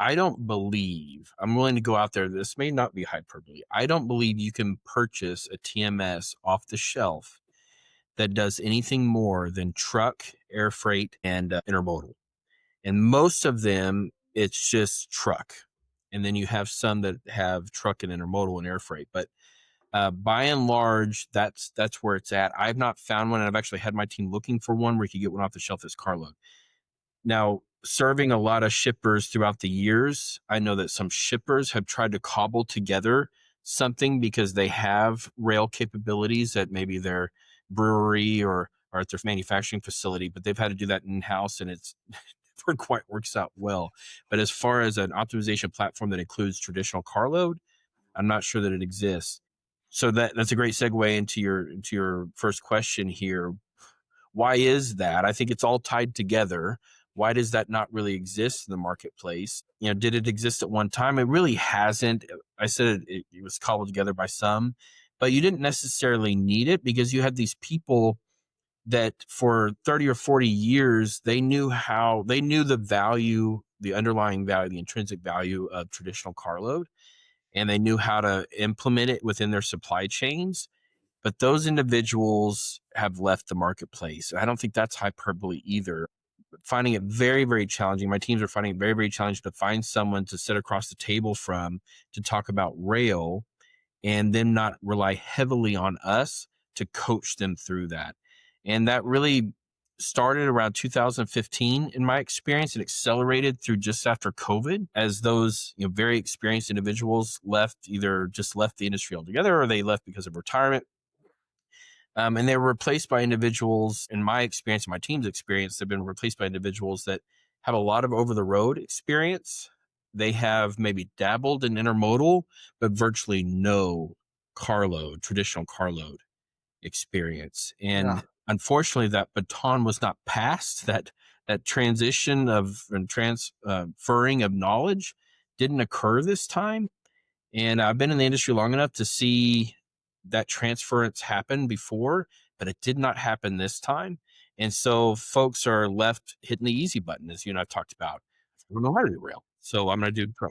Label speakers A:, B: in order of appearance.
A: I don't believe, I'm willing to go out there, this may not be hyperbole. I don't believe you can purchase a TMS off the shelf that does anything more than truck, air freight, and intermodal. And most of them, it's just truck. And then you have some that have truck and intermodal and air freight. But by and large, that's where it's at. I've not found one, and I've actually had my team looking for one where you could get one off the shelf as carload. Now, serving a lot of shippers throughout the years, I know that some shippers have tried to cobble together something because they have rail capabilities at maybe their brewery or at their manufacturing facility, but they've had to do that in-house, and it's never quite works out well. But as far as an optimization platform that includes traditional carload, I'm not sure that it exists. So that's a great segue into your first question here. Why is that? I think it's all tied together. Why does that not really exist in the marketplace? Did it exist at one time? It really hasn't. I said it was cobbled together by some, but you didn't necessarily need it because you had these people that for 30 or 40 years, they knew the value, the underlying value, the intrinsic value of traditional carload, and they knew how to implement it within their supply chains. But those individuals have left the marketplace. I don't think that's hyperbole either. Finding it very, very challenging. My teams are finding it very, very challenging to find someone to sit across the table from to talk about rail and then not rely heavily on us to coach them through that. And that really started around 2015 in my experience, and accelerated through just after COVID as those very experienced individuals either just left the industry altogether or they left because of retirement. And they were replaced by individuals, in my experience, my team's experience, they've been replaced by individuals that have a lot of over-the-road experience. They have maybe dabbled in intermodal, but virtually no traditional carload experience.
B: Yeah.
A: And unfortunately, that baton was not passed. That transition and transferring of knowledge didn't occur this time. And I've been in the industry long enough to see that transference happen before, but it did not happen this time. And so folks are left hitting the easy button, as you and I've talked about. I don't know how to do rail, so I'm going to do truck.